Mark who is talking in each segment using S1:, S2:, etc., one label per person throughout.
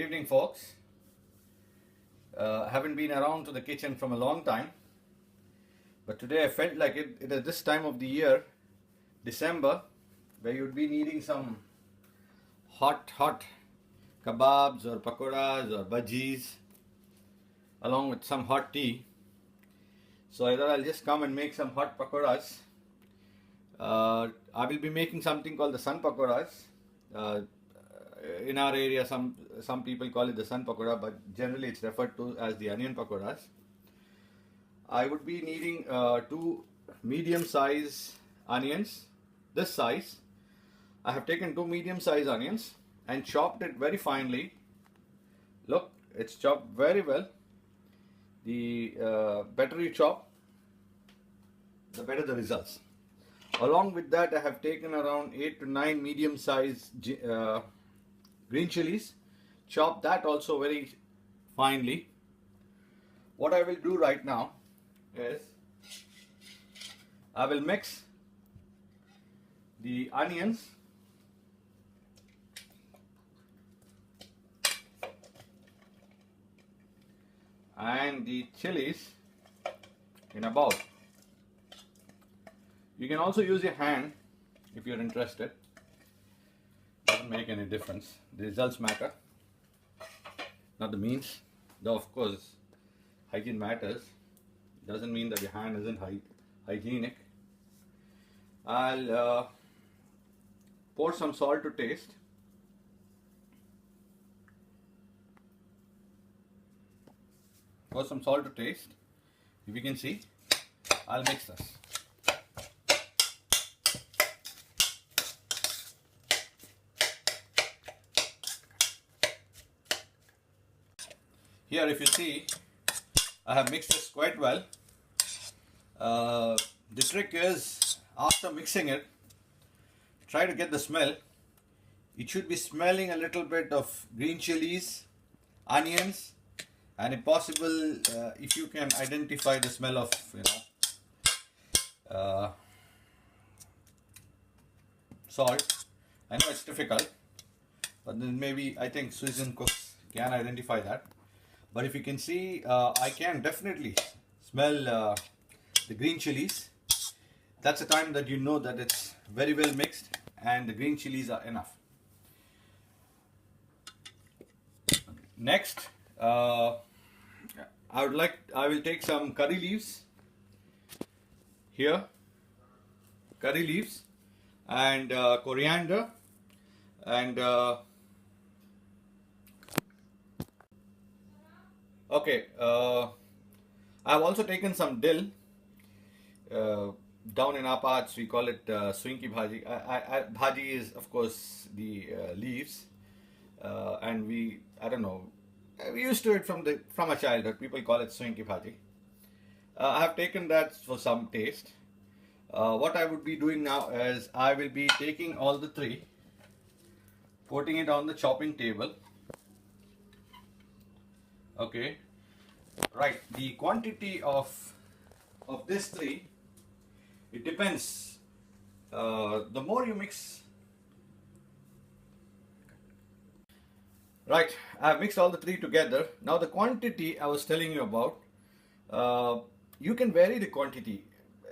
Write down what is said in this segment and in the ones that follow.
S1: evening, folks. Haven't been around to the kitchen from a long time, but today I felt like it is this time of the year, December, where you'd be needing some hot kebabs or pakoras or bhajis along with some hot tea. So I thought I'll just come and make some hot pakoras. I will be making something called the sun pakoras. In our area, some people call it the sun pakora, but generally it's referred to as the onion pakoras. I would be needing two medium size onions, this size. I have taken two medium size onions and chopped it very finely. Look, it's chopped very well. The better you chop, the better the results. Along with that, I have taken around 8 to 9 medium size green chilies, chop that also very finely. What I will do right now is I will mix the onions and the chilies in a bowl. You can also use your hand if you're interested. Doesn't make any difference. The results matter, not the means. Though of course hygiene matters. Doesn't mean that your hand isn't hygienic. I'll pour some salt to taste. Pour some salt to taste. If you can see, I'll mix this. Here, if you see, I have mixed this quite well. The trick is, after mixing it, try to get the smell. It should be smelling a little bit of green chilies, onions, and if possible, if you can identify the smell of, salt. I know it's difficult, but then maybe I think seasoned cooks can identify that. But if you can see, I can definitely smell the green chilies. That's a time that you know that it's very well mixed and the green chilies are enough. Next, I will take some curry leaves here, curry leaves and coriander and okay, I have also taken some dill. Down in our parts we call it swinky bhaji. Bhaji is of course the leaves, and I don't know, we used to it from our childhood. People call it swinky bhaji. I have taken that for some taste. What I would be doing now is I will be taking all the three, putting it on the chopping table. Okay, right. The quantity of this three, it depends. The more you mix. Right, I have mixed all the three together. Now the quantity I was telling you about, you can vary the quantity.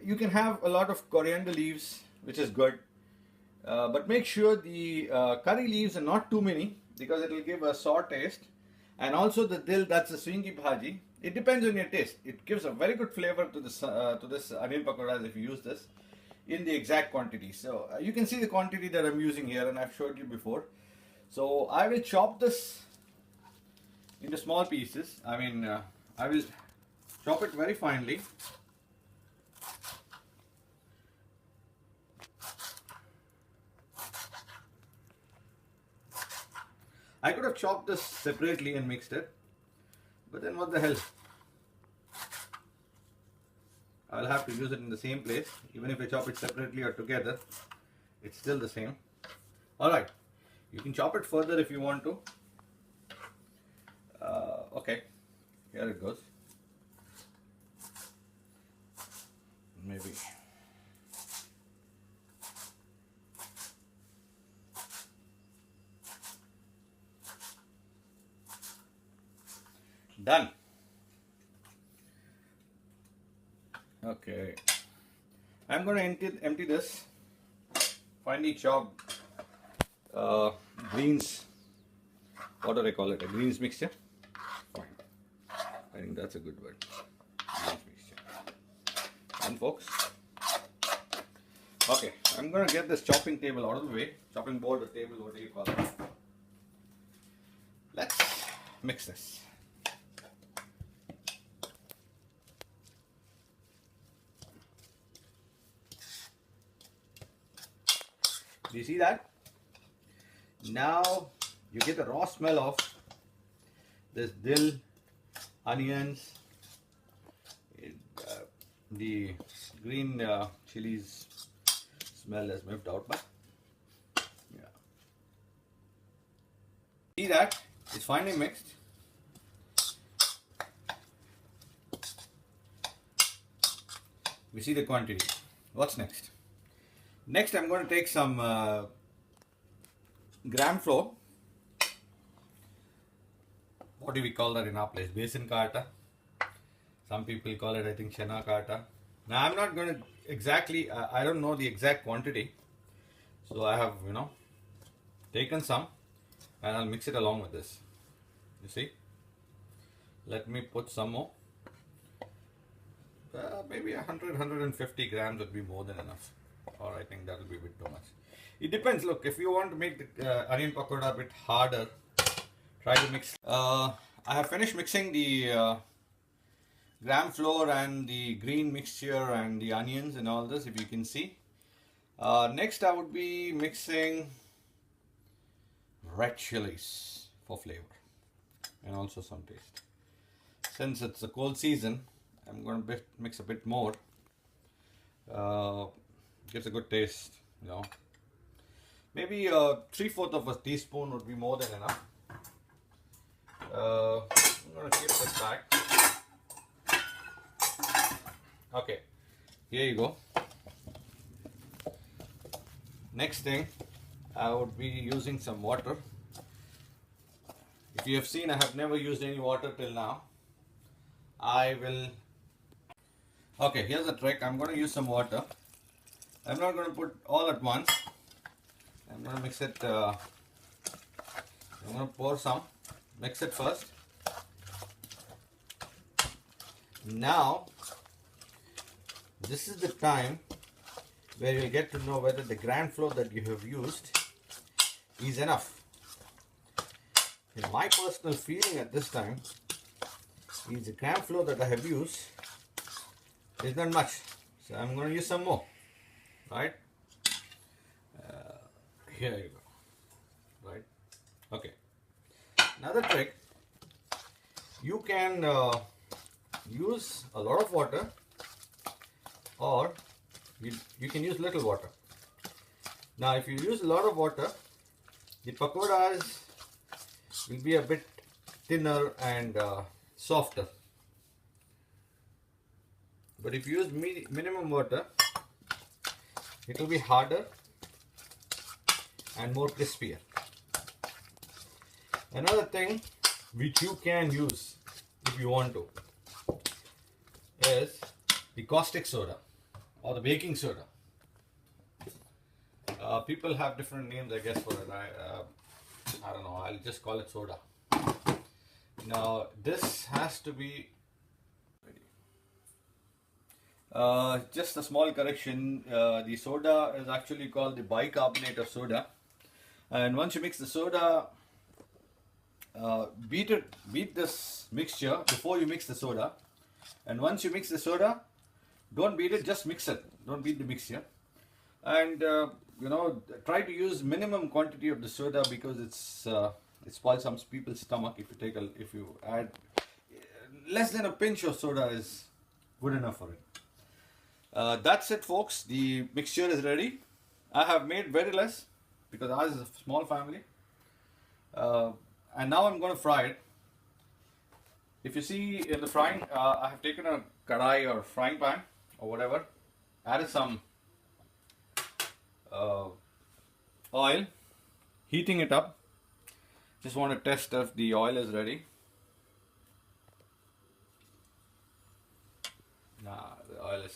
S1: You can have a lot of coriander leaves, which is good, but make sure the curry leaves are not too many because it will give a sour taste. And also the dill, that's the swingy bhaji. It depends on your taste. It gives a very good flavor to this onion pakoras if you use this in the exact quantity. So you can see the quantity that I'm using here, and I've showed you before. So I will chop this into small pieces. I will chop it very finely. I could have chopped this separately and mixed it, but then what the hell? I'll have to use it in the same place. Even if I chop it separately or together, it's still the same. Alright, you can chop it further if you want to. Okay, here it goes. Maybe. Done. Okay. I'm going to empty this finely chopped greens. What do they call it? A greens mixture? Fine. I think that's a good word. Greens mixture. And folks. Okay, I'm going to get this chopping table out of the way. Chopping board or table, whatever you call it. Let's mix this. Do you see that? Now you get the raw smell of this dill, onions, the green chilies smell is moved out, but yeah. See that? It's finely mixed. We see the quantity. What's next? Next, I'm going to take some gram flour. What do we call that in our place? Besan ka atta. Some people call it, I think, chana ka atta. Now, I'm not going to exactly, I don't know the exact quantity. So, I have, taken some and I'll mix it along with this. You see? Let me put some more. Maybe 100-150 grams would be more than enough. Or I think that will be a bit too much. It depends. Look, if you want to make the onion pakora a bit harder, try to mix. I have finished mixing the gram flour and the green mixture and the onions and all this, if you can see. Next, I would be mixing red chilies for flavor and also some taste. Since it's a cold season, I'm going to mix a bit more. Gives a good taste, Maybe 3/4 of a teaspoon would be more than enough. I'm going to keep this back. Okay, here you go. Next thing, I would be using some water. If you have seen, I have never used any water till now. Okay, here's the trick. I'm going to use some water. I'm not going to put all at once. I'm going to mix it. I'm going to pour some. Mix it first. Now, this is the time where you'll get to know whether the gram flour that you have used is enough. In my personal feeling at this time is the gram flour that I have used is not much. So I'm going to use some more. Right? Here you go. Right? Okay. Another trick, you can use a lot of water or you can use little water. Now if you use a lot of water, the pakoras will be a bit thinner and softer. But if you use minimum water, it will be harder and more crispier. Another thing which you can use if you want to is the caustic soda or the baking soda. People have different names, I guess, for it. I don't know, I'll just call it soda. Now this has to be just a small correction. The soda is actually called the bicarbonate of soda, and once you mix the soda, beat this mixture before you mix the soda, and once you mix the soda, don't beat it, just mix it, don't beat the mixture, and try to use minimum quantity of the soda because it spoils some people's stomach. If you add less than a pinch of soda is good enough for it. That's it, folks. The mixture is ready. I have made very less because ours is a small family. And now I'm going to fry it. If you see in the frying, I have taken a kadai or frying pan or whatever, added some oil, heating it up. Just want to test if the oil is ready.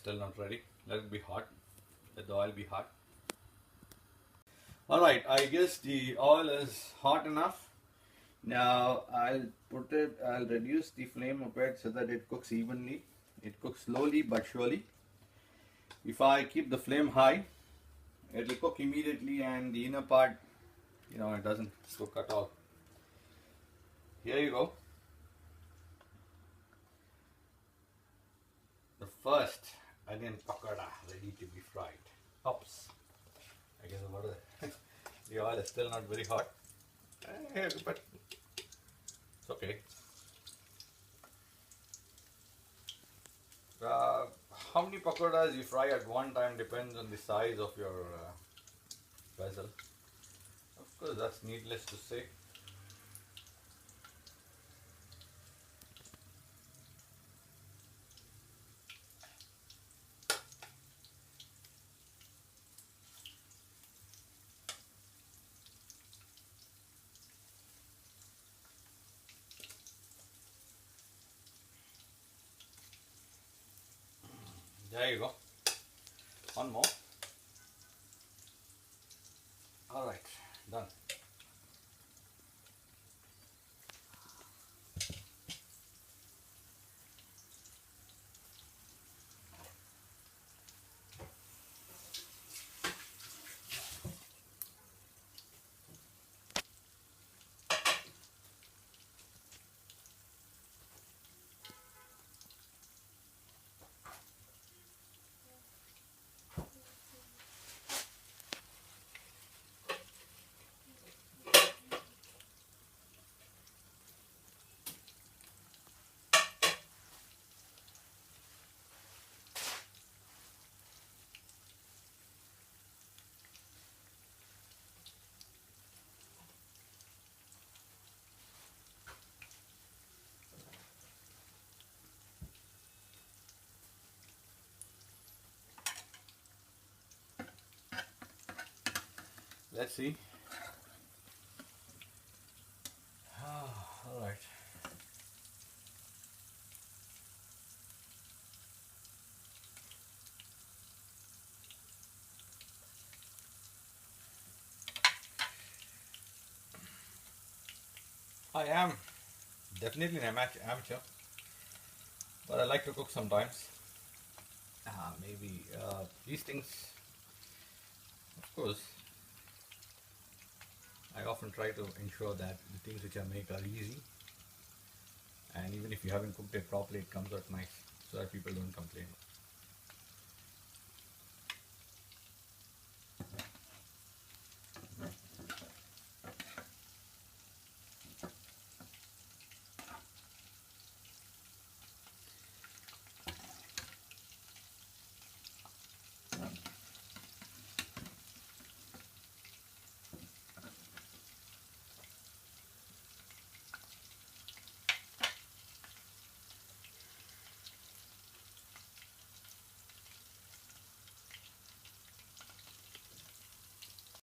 S1: still not ready. Let it be hot. Let the oil be hot. Alright, I guess the oil is hot enough. Now I'll reduce the flame a bit so that it cooks evenly. It cooks slowly but surely. If I keep the flame high, it will cook immediately and the inner part, it doesn't cook at all. Here you go. The first onion pakora ready to be fried. Oops. I guess the oil is still not very hot. But it's okay. How many pakoras you fry at one time depends on the size of your vessel. Of course, that's needless to say. There you go. One more. Alright, done. Let's see. Alright. I am definitely an amateur, but I like to cook sometimes. Maybe these things, of course, I often try to ensure that the things which I make are easy, and even if you haven't cooked it properly, it comes out nice, so that people don't complain.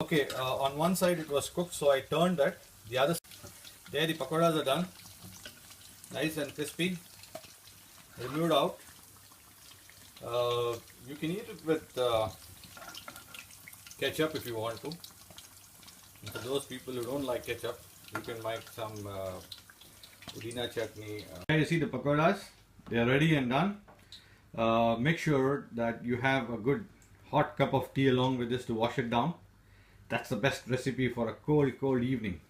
S1: Okay, on one side it was cooked, so I turned that. The other side, there the pakoras are done, nice and crispy. Removed out. You can eat it with ketchup if you want to. And for those people who don't like ketchup, you can make some pudina chutney. Here you see the pakoras. They are ready and done. Make sure that you have a good hot cup of tea along with this to wash it down. That's the best recipe for a cold evening.